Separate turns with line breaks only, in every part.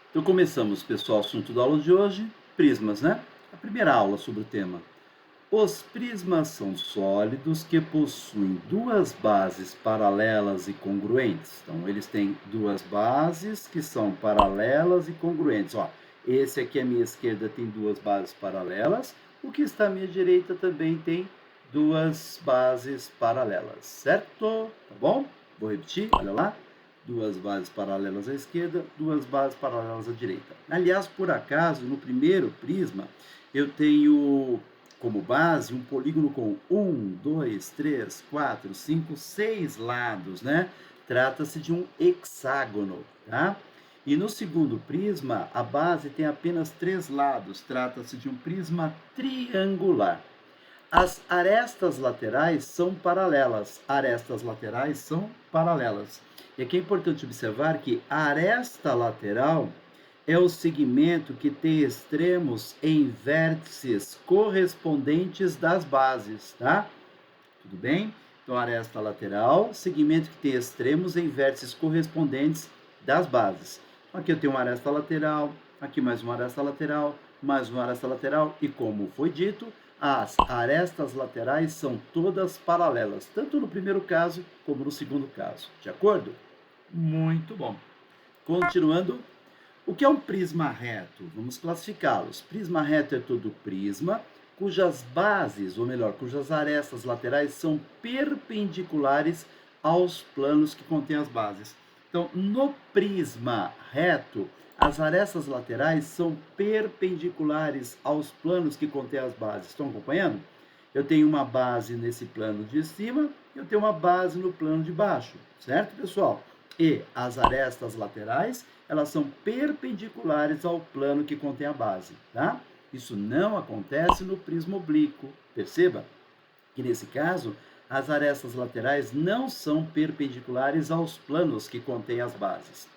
Então começamos, pessoal, o assunto da aula de hoje, prismas, né? A primeira aula sobre o tema. Os prismas são sólidos que possuem duas bases paralelas e congruentes. Então, eles têm duas bases que são paralelas e congruentes. Ó, esse aqui à minha esquerda tem duas bases paralelas, o que está à minha direita também tem duas bases paralelas, certo? Tá bom? Vou repetir, olha lá. Duas bases paralelas à esquerda, duas bases paralelas à direita. Aliás, por acaso, no primeiro prisma, eu tenho como base um polígono com 1, 2, 3, 4, 5, 6 lados, né? Trata-se de um hexágono, tá? E no segundo prisma, a base tem apenas 3 lados, trata-se de um prisma triangular. As arestas laterais são paralelas. Arestas laterais são paralelas. E aqui é importante observar que a aresta lateral é o segmento que tem extremos em vértices correspondentes das bases, tá? Tudo bem? Então, aresta lateral, segmento que tem extremos em vértices correspondentes das bases. Aqui eu tenho uma aresta lateral, aqui mais uma aresta lateral, mais uma aresta lateral, e como foi dito, as arestas laterais são todas paralelas, tanto no primeiro caso como no segundo caso. De acordo? Muito bom. Continuando, o que é um prisma reto? Vamos classificá-los. Prisma reto é todo prisma cujas bases, ou melhor, cujas arestas laterais são perpendiculares aos planos que contêm as bases. Então, no prisma reto, as arestas laterais são perpendiculares aos planos que contêm as bases. Estão acompanhando? Eu tenho uma base nesse plano de cima, eu tenho uma base no plano de baixo, certo, pessoal? E as arestas laterais, elas são perpendiculares ao plano que contém a base, tá? Isso não acontece no prisma oblíquo. Perceba que, nesse caso, as arestas laterais não são perpendiculares aos planos que contêm as bases.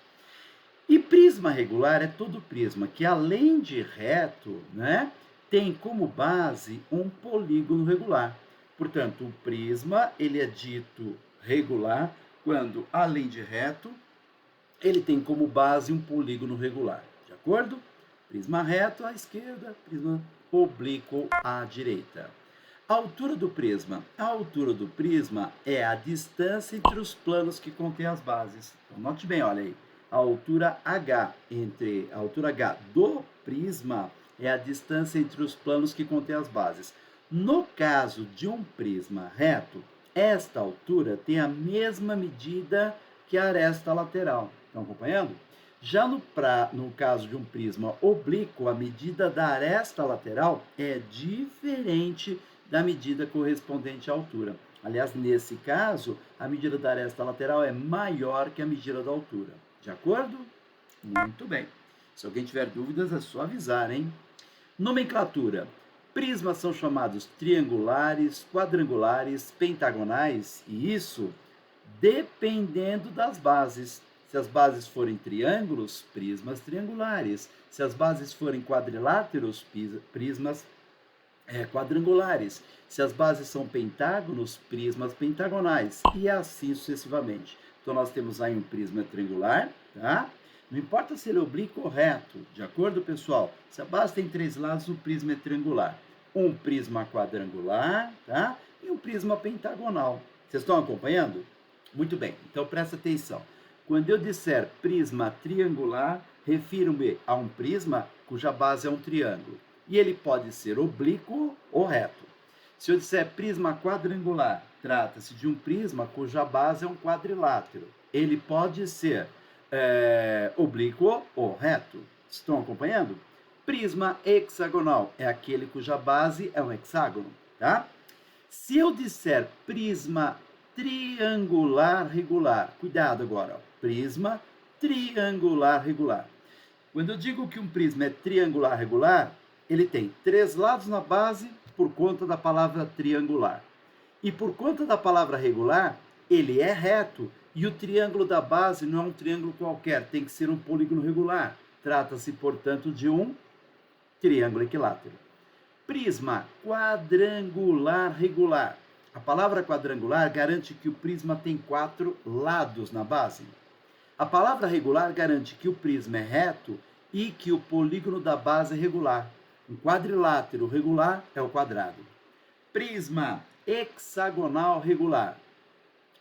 E prisma regular é todo prisma que, além de reto, né, tem como base um polígono regular. Portanto, o prisma ele é dito regular quando, além de reto, ele tem como base um polígono regular. De acordo? Prisma reto à esquerda, prisma oblíquo à direita. A altura do prisma. A altura do prisma é a distância entre os planos que contêm as bases. Então, note bem, olha aí. A altura H entre a altura H do prisma é a distância entre os planos que contêm as bases. No caso de um prisma reto, esta altura tem a mesma medida que a aresta lateral. Estão acompanhando? Já no caso de um prisma oblíquo, a medida da aresta lateral é diferente da medida correspondente à altura. Aliás, nesse caso, a medida da aresta lateral é maior que a medida da altura. De acordo? Muito bem. Se alguém tiver dúvidas, é só avisar, hein? Nomenclatura. Prismas são chamados triangulares, quadrangulares, pentagonais, e isso dependendo das bases. Se as bases forem triângulos, prismas triangulares. Se as bases forem quadriláteros, prismas quadrangulares. Se as bases são pentágonos, prismas pentagonais. E assim sucessivamente. Então, nós temos aí um prisma triangular, tá? Não importa se ele é oblíquo ou reto, de acordo, pessoal? Se a base tem 3 lados, o prisma é triangular. Um prisma quadrangular, tá? E um prisma pentagonal. Vocês estão acompanhando? Muito bem, então presta atenção. Quando eu disser prisma triangular, refiro-me a um prisma cuja base é um triângulo. E ele pode ser oblíquo ou reto. Se eu disser prisma quadrangular, trata-se de um prisma cuja base é um quadrilátero. Ele pode ser oblíquo ou reto. Estão acompanhando? Prisma hexagonal é aquele cuja base é um hexágono, tá? Se eu disser prisma triangular regular, cuidado agora, ó, prisma triangular regular. Quando eu digo que um prisma é triangular regular, ele tem 3 lados na base por conta da palavra triangular. E por conta da palavra regular, ele é reto. E o triângulo da base não é um triângulo qualquer, tem que ser um polígono regular. Trata-se, portanto, de um triângulo equilátero. Prisma quadrangular regular. A palavra quadrangular garante que o prisma tem 4 lados na base. A palavra regular garante que o prisma é reto e que o polígono da base é regular. Um quadrilátero regular é o quadrado. Prisma hexagonal regular.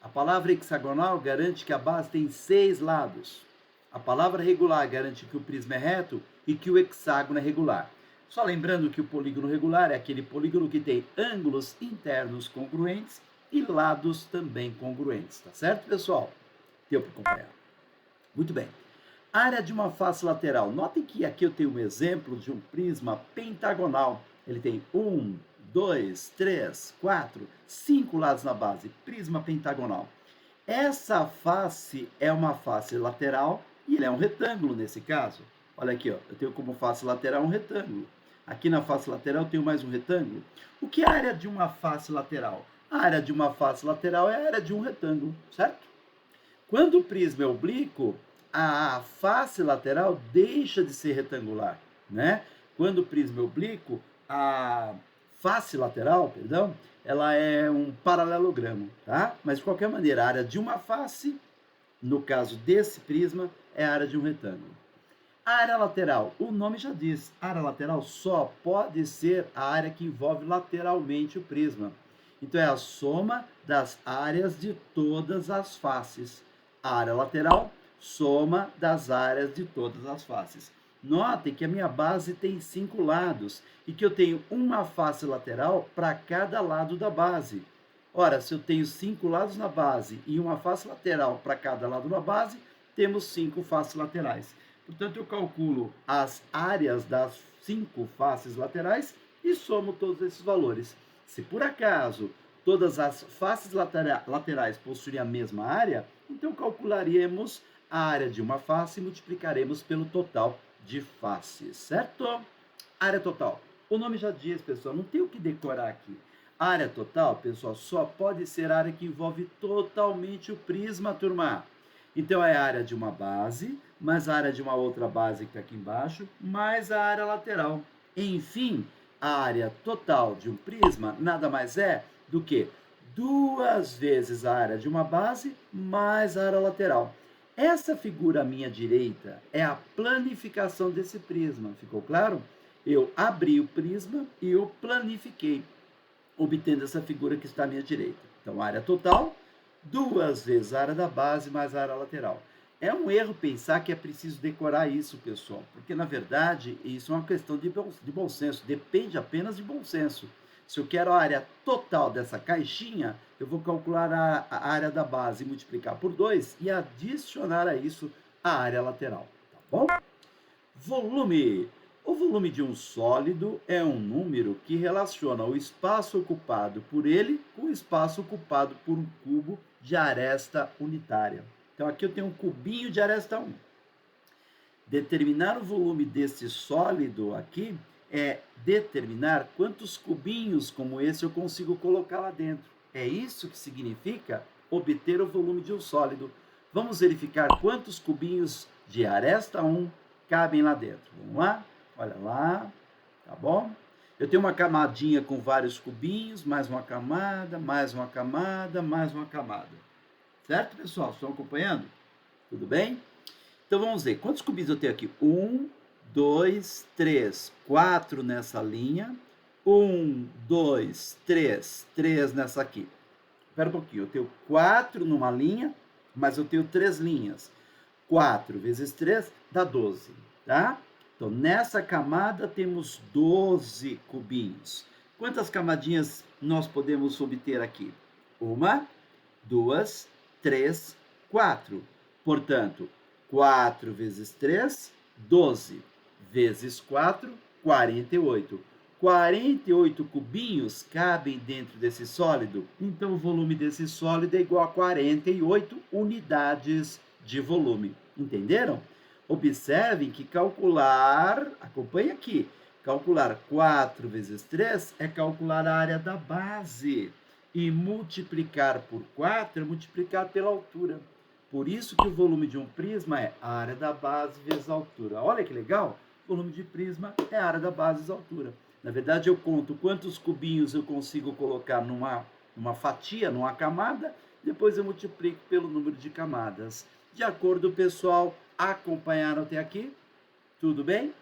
A palavra hexagonal garante que a base tem 6 lados. A palavra regular garante que o prisma é reto e que o hexágono é regular. Só lembrando que o polígono regular é aquele polígono que tem ângulos internos congruentes e lados também congruentes. Tá certo, pessoal? Deu para acompanhar. Muito bem. Área de uma face lateral. Notem que aqui eu tenho um exemplo de um prisma pentagonal. Ele tem 1, 2, 3, 4, 5 lados na base. Prisma pentagonal. Essa face é uma face lateral e ele é um retângulo nesse caso. Olha aqui, ó, eu tenho como face lateral um retângulo. Aqui na face lateral eu tenho mais um retângulo. O que é a área de uma face lateral? A área de uma face lateral é a área de um retângulo, certo? Quando o prisma é oblíquo, a face lateral deixa de ser retangular, né? Quando o prisma é oblíquo, a face lateral, perdão, ela é um paralelogramo, tá? Mas de qualquer maneira, a área de uma face, no caso desse prisma, é a área de um retângulo. A área lateral, o nome já diz, a área lateral só pode ser a área que envolve lateralmente o prisma. Então é a soma das áreas de todas as faces. A área lateral, soma das áreas de todas as faces. Notem que a minha base tem 5 lados e que eu tenho uma face lateral para cada lado da base. Ora, se eu tenho 5 lados na base e uma face lateral para cada lado da base, temos 5 faces laterais. Portanto, eu calculo as áreas das 5 faces laterais e somo todos esses valores. Se por acaso todas as faces laterais possuírem a mesma área, então calcularíamos a área de uma face e multiplicaremos pelo total de faces, certo? Área total. O nome já diz, pessoal, não tem o que decorar aqui. A área total, pessoal, só pode ser a área que envolve totalmente o prisma, turma. Então, é a área de uma base, mais a área de uma outra base que está aqui embaixo, mais a área lateral. Enfim, a área total de um prisma nada mais é do que 2 vezes a área de uma base mais a área lateral. Essa figura à minha direita é a planificação desse prisma, ficou claro? Eu abri o prisma e eu planifiquei, obtendo essa figura que está à minha direita. Então, a área total, 2 vezes a área da base mais a área lateral. É um erro pensar que é preciso decorar isso, pessoal, porque, na verdade, isso é uma questão de bom senso, depende apenas de bom senso. Se eu quero a área total dessa caixinha, eu vou calcular a área da base, multiplicar por 2 e adicionar a isso a área lateral, tá bom? Volume. O volume de um sólido é um número que relaciona o espaço ocupado por ele com o espaço ocupado por um cubo de aresta unitária. Então, aqui eu tenho um cubinho de aresta 1. Determinar o volume desse sólido aqui é determinar quantos cubinhos como esse eu consigo colocar lá dentro. É isso que significa obter o volume de um sólido. Vamos verificar quantos cubinhos de aresta 1 cabem lá dentro. Vamos lá? Olha lá, tá bom? Eu tenho uma camadinha com vários cubinhos, mais uma camada, mais uma camada, mais uma camada. Certo, pessoal? Estão acompanhando? Tudo bem? Então, vamos ver. Quantos cubinhos eu tenho aqui? 1, 2, 3, 4 nessa linha. 1, 2, 3, 3 nessa aqui. Espera um pouquinho. Eu tenho 4 numa linha, mas eu tenho 3 linhas. 4 vezes 3 dá 12, tá? Então, nessa camada temos 12 cubinhos. Quantas camadinhas nós podemos obter aqui? 1, 2, 3, 4. Portanto, 4 vezes 3, 12. Vezes 4, 48. 48 cubinhos cabem dentro desse sólido. Então, o volume desse sólido é igual a 48 unidades de volume. Entenderam? Observem que calcular, acompanhe aqui, calcular 4 vezes 3 é calcular a área da base. E multiplicar por 4 é multiplicar pela altura. Por isso que o volume de um prisma é a área da base vezes a altura. Olha que legal! O volume de prisma é a área da base vezes a altura. Na verdade, eu conto quantos cubinhos eu consigo colocar numa fatia, numa camada, depois eu multiplico pelo número de camadas. De acordo, pessoal? Acompanharam até aqui? Tudo bem?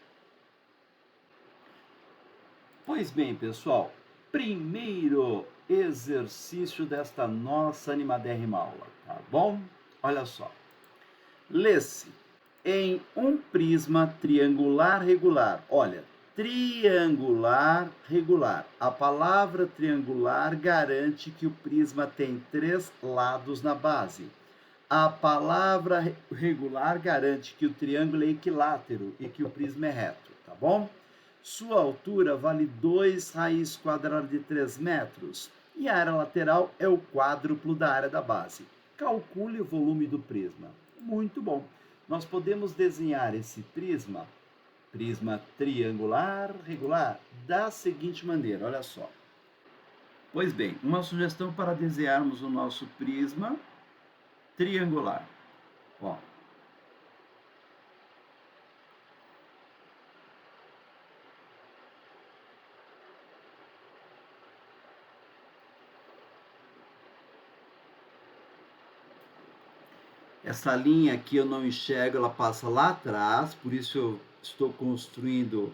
Pois bem, pessoal, primeiro exercício desta nossa animadérrima aula, tá bom? Olha só. Lê-se em um prisma triangular regular. Olha, triangular regular. A palavra triangular garante que o prisma tem 3 lados na base. A palavra regular garante que o triângulo é equilátero e que o prisma é reto, tá bom? Sua altura vale 2 raiz quadrada de 3 metros e a área lateral é o quádruplo da área da base. Calcule o volume do prisma. Muito bom. Nós podemos desenhar esse prisma triangular regular da seguinte maneira, olha só. Pois bem, uma sugestão para desenharmos o nosso prisma triangular. Ó. Essa linha aqui eu não enxergo, ela passa lá atrás, por isso eu estou construindo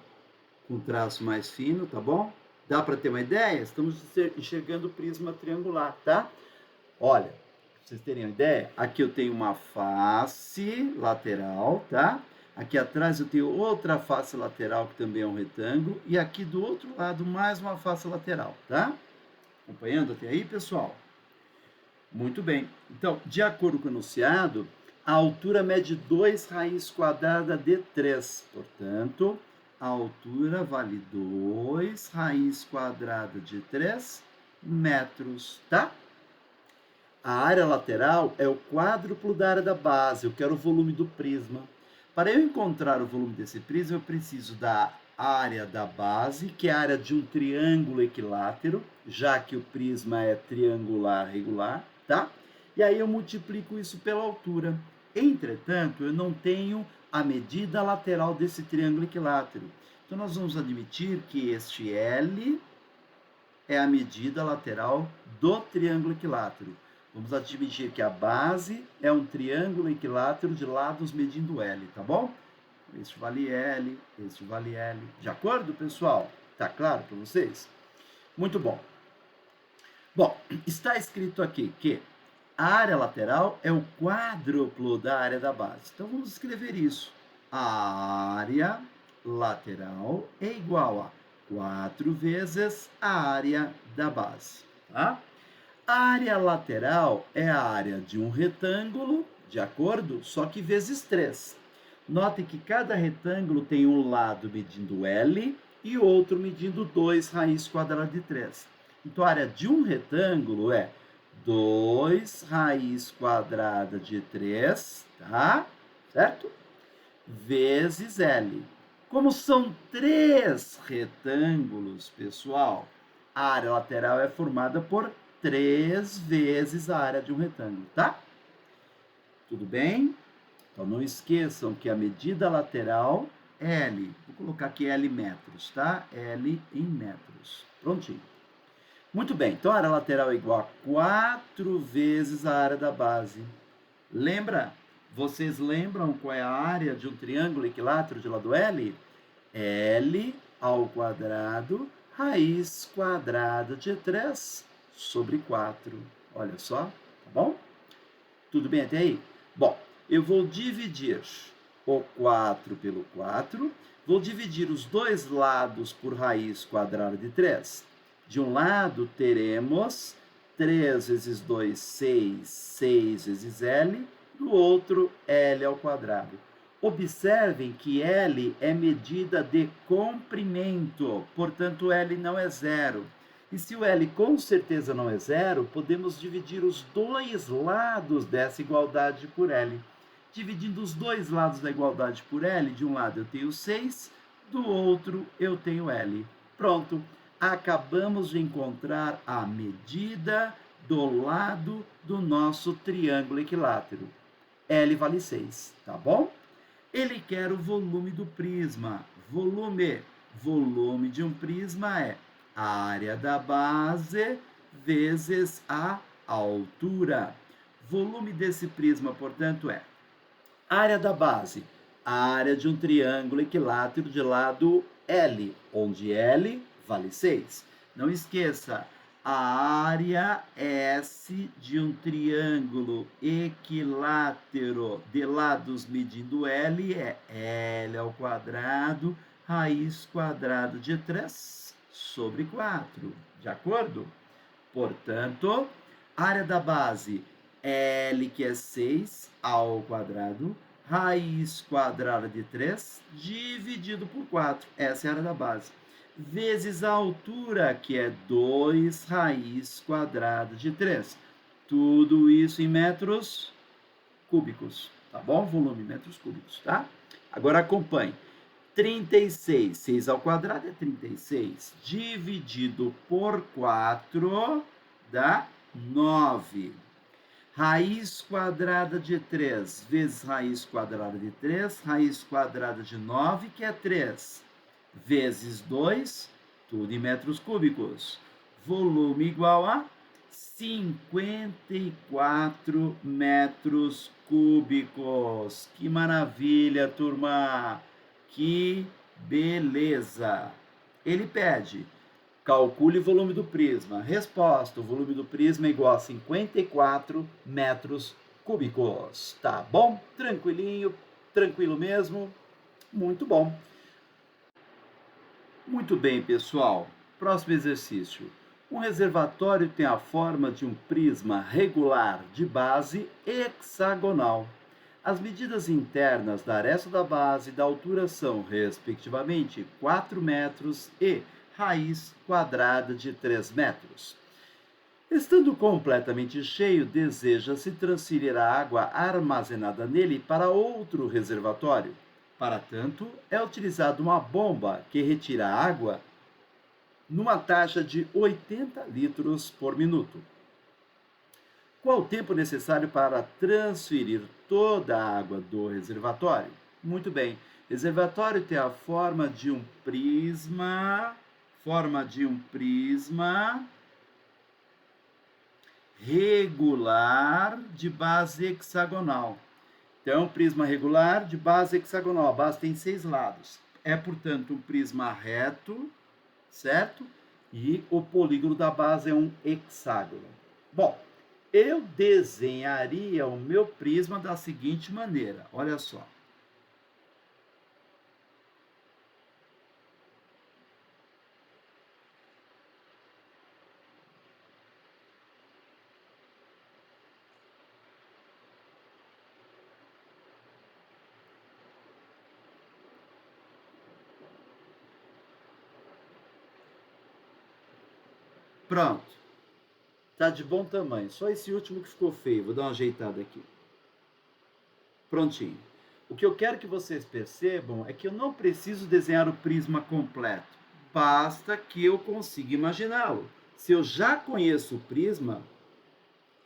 com traço mais fino, tá bom? Dá para ter uma ideia? Estamos enxergando o prisma triangular, tá? Olha, pra vocês terem uma ideia, aqui eu tenho uma face lateral, tá? Aqui atrás eu tenho outra face lateral, que também é um retângulo, e aqui do outro lado mais uma face lateral, tá? Acompanhando até aí, pessoal? Muito bem. Então, de acordo com o enunciado, a altura mede 2 raiz quadrada de 3. Portanto, a altura vale 2 raiz quadrada de 3 metros, tá? A área lateral é o quádruplo da área da base. Eu quero o volume do prisma. Para eu encontrar o volume desse prisma, eu preciso da área da base, que é a área de um triângulo equilátero, já que o prisma é triangular regular, tá? E aí eu multiplico isso pela altura. Entretanto, eu não tenho a medida lateral desse triângulo equilátero. Então, nós vamos admitir que este L é a medida lateral do triângulo equilátero. Vamos admitir que a base é um triângulo equilátero de lados medindo L, tá bom? Este vale L, este vale L. De acordo, pessoal? Tá claro para vocês? Muito bom. Bom, está escrito aqui que a área lateral é o quádruplo da área da base. Então, vamos escrever isso. A área lateral é igual a 4 vezes a área da base, tá? A área lateral é a área de um retângulo, de acordo? Só que vezes 3. Notem que cada retângulo tem um lado medindo L e outro medindo 2 raiz quadrada de 3. Então, a área de um retângulo é 2 raiz quadrada de 3, tá? Certo? Vezes L. Como são 3 retângulos, pessoal, a área lateral é formada por 3 vezes a área de um retângulo, tá? Tudo bem? Então, não esqueçam que a medida lateral é L. Vou colocar aqui L metros, tá? L em metros. Prontinho. Muito bem. Então, a área lateral é igual a 4 vezes a área da base. Lembra? Vocês lembram qual é a área de um triângulo equilátero de lado L? L ao quadrado, raiz quadrada de 3 sobre 4. Olha só, tá bom? Tudo bem até aí? Bom, eu vou dividir o 4 pelo 4, vou dividir os dois lados por raiz quadrada de 3. De um lado, teremos 3 vezes 2, 6, 6 vezes L, do outro, L ao quadrado. Observem que L é medida de comprimento, portanto, L não é zero. E se o L com certeza não é zero, podemos dividir os dois lados dessa igualdade por L. Dividindo os dois lados da igualdade por L, de um lado eu tenho 6, do outro eu tenho L. Pronto, acabamos de encontrar a medida do lado do nosso triângulo equilátero. L vale 6, tá bom? Ele quer o volume do prisma. Volume de um prisma é a área da base vezes a altura. Volume desse prisma, portanto, é área da base, a área de um triângulo equilátero de lado L, onde L vale 6. Não esqueça, a área S de um triângulo equilátero de lados medindo L é L ao quadrado, raiz quadrada de 3 sobre 4. De acordo? Portanto, área da base L, que é 6 ao quadrado, raiz quadrada de 3 dividido por 4. Essa é a área da base. Vezes a altura, que é 2 raiz quadrada de 3. Tudo isso em metros cúbicos, tá bom? Volume em metros cúbicos, tá? Agora acompanhe. 36, 6 ao quadrado é 36, dividido por 4 dá 9. Raiz quadrada de 3 vezes raiz quadrada de 3, raiz quadrada de 9, que é 3, vezes 2, tudo em metros cúbicos. Volume igual a 54 metros cúbicos. Que maravilha, turma! Que beleza! Ele pede, calcule o volume do prisma. Resposta, o volume do prisma é igual a 54 metros cúbicos. Tá bom? Tranquilinho, tranquilo mesmo? Muito bom. Muito bem, pessoal. Próximo exercício. Um reservatório tem a forma de um prisma regular de base hexagonal. As medidas internas da aresta da base e da altura são, respectivamente, 4 metros e raiz quadrada de 3 metros. Estando completamente cheio, deseja-se transferir a água armazenada nele para outro reservatório. Para tanto, é utilizada uma bomba que retira a água numa taxa de 80 litros por minuto. Qual o tempo necessário para transferir toda a água do reservatório? Muito bem. Reservatório tem a forma de um prisma regular de base hexagonal. Então, prisma regular de base hexagonal. A base tem 6 lados. É, portanto, um prisma reto, certo? E o polígono da base é um hexágono. Bom, eu desenharia o meu prisma da seguinte maneira. Olha só. Pronto. Tá de bom tamanho. Só esse último que ficou feio. Vou dar uma ajeitada aqui. Prontinho. O que eu quero que vocês percebam é que eu não preciso desenhar o prisma completo. Basta que eu consiga imaginá-lo. Se eu já conheço o prisma,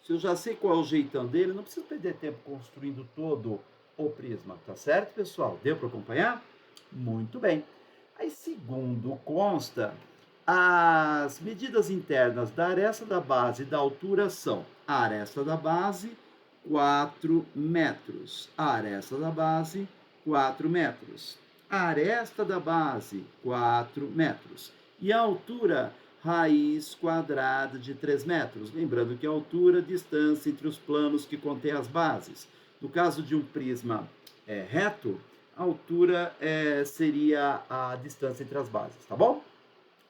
se eu já sei qual é o jeitão dele, não preciso perder tempo construindo todo o prisma. Tá certo, pessoal? Deu para acompanhar? Muito bem. Aí, segundo consta, as medidas internas da aresta da base e da altura são: a aresta da base, 4 metros. A aresta da base, 4 metros. A aresta da base, 4 metros. E a altura, raiz quadrada de 3 metros. Lembrando que a altura é a distância entre os planos que contêm as bases. No caso de um prisma reto, a altura seria a distância entre as bases, tá bom?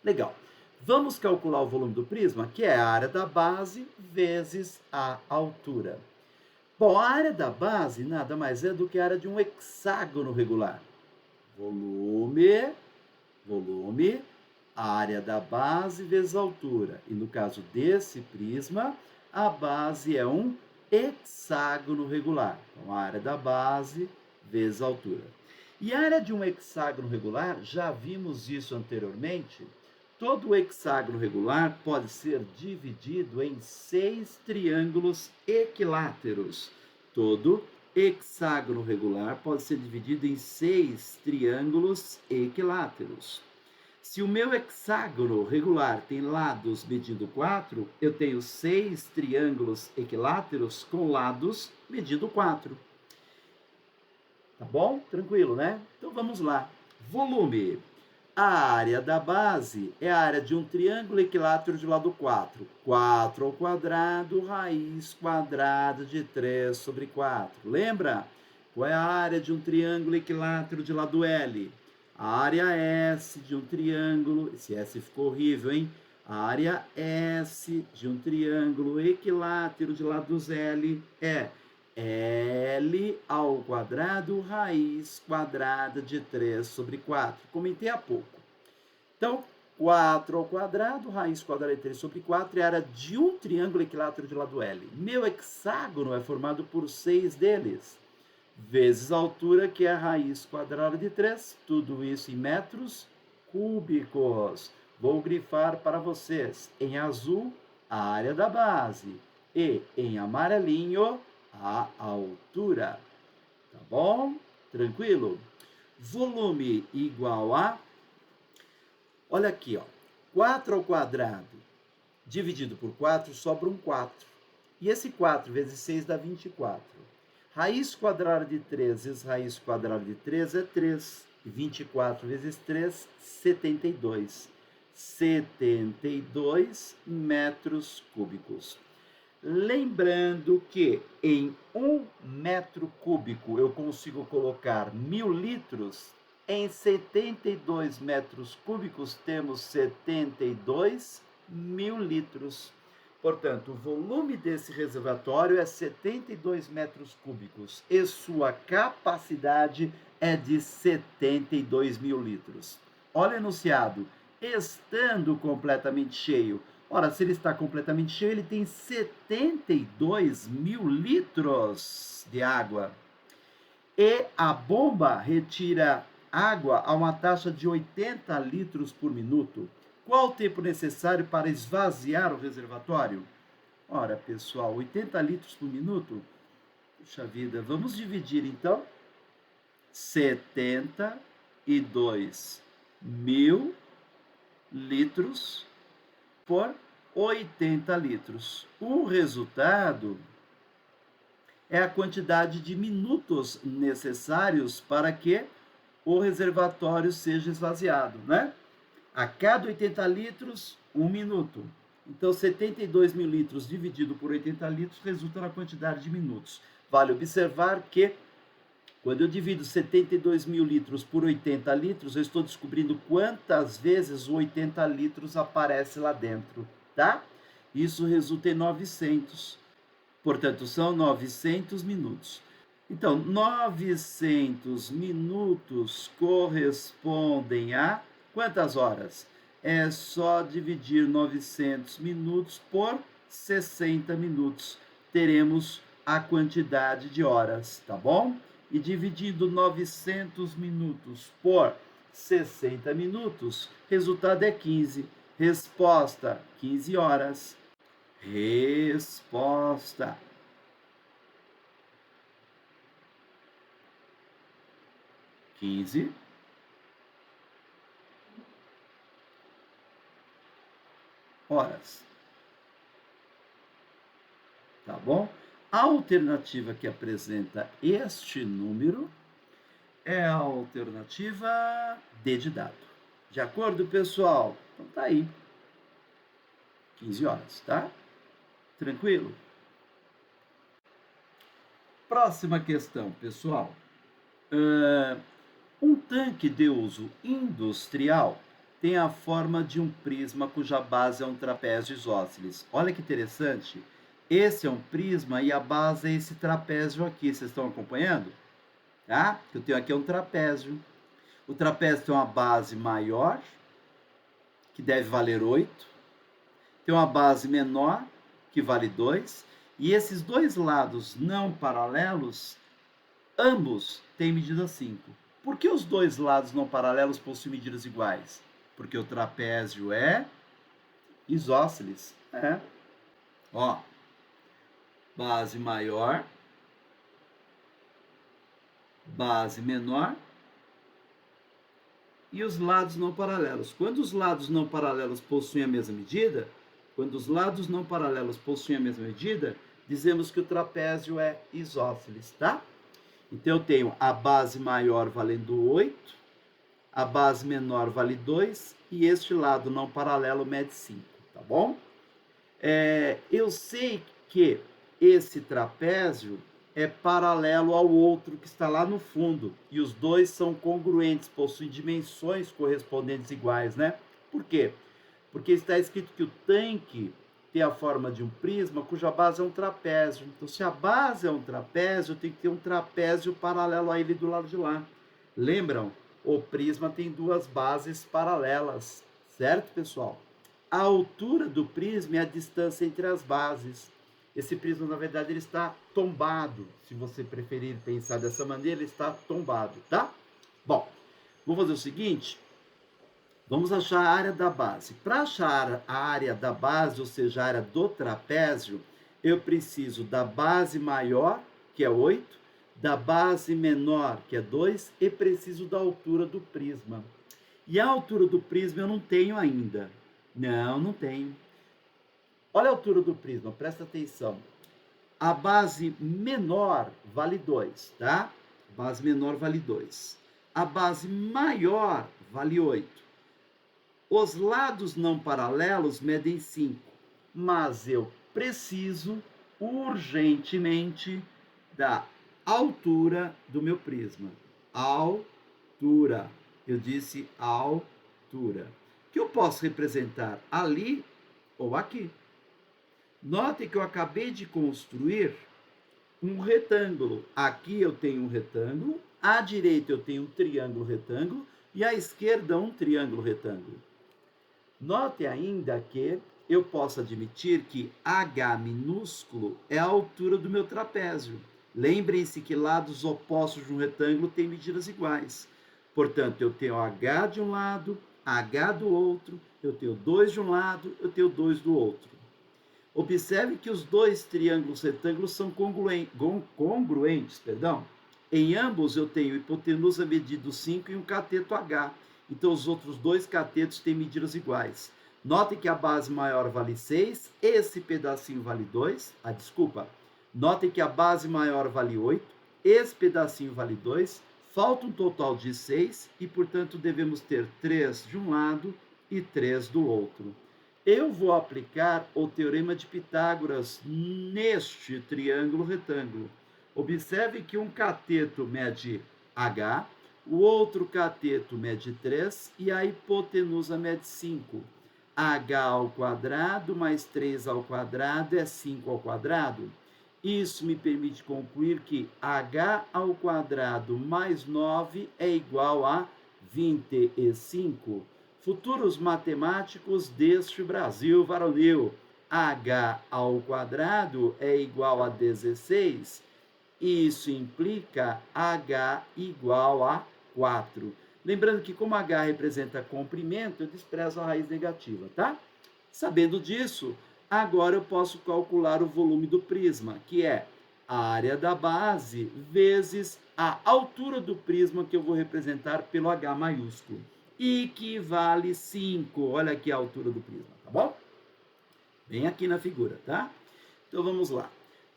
Legal. Vamos calcular o volume do prisma, que é a área da base vezes a altura. Bom, a área da base nada mais é do que a área de um hexágono regular. Volume, a área da base vezes a altura. E no caso desse prisma, a base é um hexágono regular. Então, a área da base vezes a altura. E a área de um hexágono regular, já vimos isso anteriormente. Todo hexágono regular pode ser dividido em 6 triângulos equiláteros. Todo hexágono regular pode ser dividido em 6 triângulos equiláteros. Se o meu hexágono regular tem lados medindo 4, eu tenho 6 triângulos equiláteros com lados medindo 4. Tá bom? Tranquilo, né? Então vamos lá. Volume. A área da base é a área de um triângulo equilátero de lado 4. 4 ao quadrado, raiz quadrada de 3 sobre 4. Lembra? Qual é a área de um triângulo equilátero de lado L? A área S de um triângulo... Esse S ficou horrível, hein? A área S de um triângulo equilátero de lados L é L ao quadrado, raiz quadrada de 3 sobre 4. Comentei há pouco. Então, 4 ao quadrado, raiz quadrada de 3 sobre 4 é a área de um triângulo equilátero de lado L. Meu hexágono é formado por 6 deles, vezes a altura, que é a raiz quadrada de 3, tudo isso em metros cúbicos. Vou grifar para vocês. Em azul, a área da base. E em amarelinho, a altura. Tá bom? Tranquilo? Volume igual a... Olha aqui, ó. 4 ao quadrado dividido por 4 sobra um 4. E esse 4 vezes 6 dá 24. Raiz quadrada de 3 vezes raiz quadrada de 3 é 3. 24 vezes 3, 72. 72 metros cúbicos. Lembrando que em 1 metro cúbico eu consigo colocar 1000 litros, em 72 metros cúbicos temos 72 mil litros. Portanto, o volume desse reservatório é 72 metros cúbicos e sua capacidade é de 72 mil litros. Olha o enunciado, estando completamente cheio. Ora, se ele está completamente cheio, ele tem 72 mil litros de água. E a bomba retira água a uma taxa de 80 litros por minuto. Qual o tempo necessário para esvaziar o reservatório? Ora, pessoal, 80 litros por minuto? Puxa vida, vamos dividir então. 72 mil litros por 80 litros. O resultado é a quantidade de minutos necessários para que o reservatório seja esvaziado, né? A cada 80 litros, 1 minuto. Então, 72 mil litros dividido por 80 litros resulta na quantidade de minutos. Vale observar que, quando eu divido 72 mil litros por 80 litros, eu estou descobrindo quantas vezes o 80 litros aparece lá dentro, tá? Isso resulta em 900. Portanto, são 900 minutos. Então, 900 minutos correspondem a quantas horas? É só dividir 900 minutos por 60 minutos. Teremos a quantidade de horas, tá bom? E dividindo 900 minutos por 60 minutos, resultado é 15. Resposta, 15 horas. Resposta. horas. Tá bom? A alternativa que apresenta este número é a alternativa D de dado. De acordo, pessoal? Então tá aí. 15 horas, tá? Tranquilo? Próxima questão, pessoal. Um tanque de uso industrial tem a forma de um prisma cuja base é um trapézio isósceles. Olha que interessante. Esse é um prisma e a base é esse trapézio aqui. Vocês estão acompanhando? Tá? Eu tenho aqui um trapézio. O trapézio tem uma base maior, que deve valer 8. Tem uma base menor, que vale 2. E esses dois lados não paralelos, ambos têm medida 5. Por que os dois lados não paralelos possuem medidas iguais? Porque o trapézio é isósceles. Ó, base maior, base menor e os lados não paralelos. Quando os lados não paralelos possuem a mesma medida, dizemos que o trapézio é isósceles, tá? Então, eu tenho a base maior valendo 8, a base menor vale 2 e este lado não paralelo mede 5, tá bom? Eu sei que esse trapézio é paralelo ao outro que está lá no fundo e os dois são congruentes, possuem dimensões correspondentes iguais, né? Por quê? Porque está escrito que o tanque tem a forma de um prisma cuja base é um trapézio. Então, se a base é um trapézio, tem que ter um trapézio paralelo a ele do lado de lá. Lembram? O prisma tem duas bases paralelas, certo, pessoal? A altura do prisma é a distância entre as bases. Esse prisma, na verdade, ele está tombado. Se você preferir pensar dessa maneira, ele está tombado, tá? Bom, vamos fazer o seguinte. Vamos achar a área da base. Para achar a área da base, ou seja, a área do trapézio, eu preciso da base maior, que é 8, da base menor, que é 2, e preciso da altura do prisma. E a altura do prisma eu não tenho ainda. Não tenho. Olha a altura do prisma, presta atenção. A base menor vale 2, tá? A base menor vale 2. A base maior vale 8. Os lados não paralelos medem 5, mas eu preciso urgentemente da altura do meu prisma. Altura. Eu disse altura. Que eu posso representar ali ou aqui. Notem que eu acabei de construir um retângulo. Aqui eu tenho um retângulo, à direita eu tenho um triângulo retângulo e à esquerda um triângulo retângulo. Note ainda que eu posso admitir que H minúsculo é a altura do meu trapézio. Lembrem-se que lados opostos de um retângulo têm medidas iguais. Portanto, eu tenho H de um lado, H do outro, eu tenho 2 de um lado, eu tenho 2 do outro. Observe que os dois triângulos retângulos são congruentes. Em ambos eu tenho hipotenusa medido 5 e um cateto H. Então, os outros dois catetos têm medidas iguais. Notem que a base maior vale 6, esse pedacinho vale 2. Notem que a base maior vale 8, esse pedacinho vale 2. Falta um total de 6 e, portanto, devemos ter 3 de um lado e 3 do outro. Eu vou aplicar o teorema de Pitágoras neste triângulo retângulo. Observe que um cateto mede H, o outro cateto mede 3 e a hipotenusa mede 5. H ao quadrado mais 3 ao quadrado é 5 ao quadrado. Isso me permite concluir que H ao quadrado mais 9 é igual a 25. Futuros matemáticos deste Brasil varonil, H ao quadrado é igual a 16. Isso implica H igual a 4. Lembrando que como H representa comprimento, eu desprezo a raiz negativa, tá? Sabendo disso, agora eu posso calcular o volume do prisma, que é a área da base vezes a altura do prisma que eu vou representar pelo H maiúsculo. E que vale 5. Olha aqui a altura do prisma, tá bom? Bem aqui na figura, tá? Então vamos lá.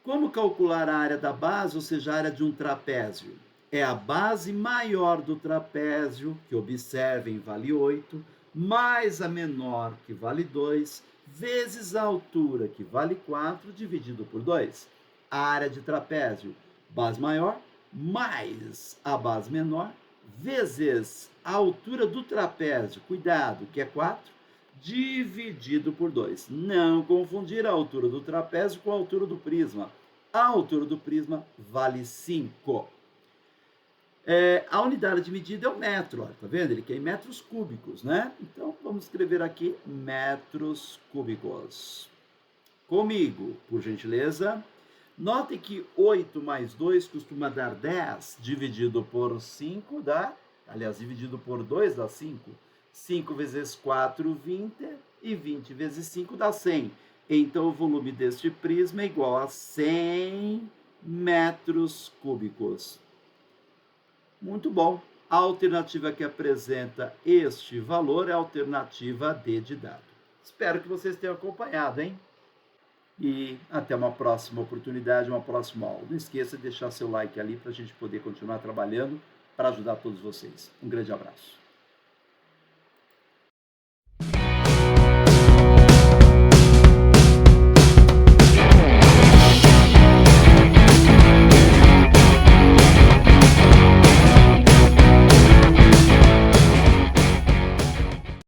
Como calcular a área da base, ou seja, a área de um trapézio? É a base maior do trapézio, que observem vale 8, mais a menor, que vale 2, vezes a altura, que vale 4, dividido por 2. A área de trapézio, base maior, mais a base menor, vezes a altura do trapézio, cuidado, que é 4, dividido por 2. Não confundir a altura do trapézio com a altura do prisma. A altura do prisma vale 5. A unidade de medida é o metro, tá vendo? Ele quer em metros cúbicos, né? Então, vamos escrever aqui metros cúbicos. Comigo, por gentileza. Notem que 8 mais 2 costuma dar 10, dividido por 5 dá, aliás, dividido por 2 dá 5. 5 vezes 4, 20, e 20 vezes 5 dá 100. Então, o volume deste prisma é igual a 100 metros cúbicos. Muito bom. A alternativa que apresenta este valor é a alternativa D de dado. Espero que vocês tenham acompanhado, hein? e até uma próxima oportunidade, uma próxima aula. Não esqueça de deixar seu like ali para a gente poder continuar trabalhando para ajudar todos vocês. Um grande abraço.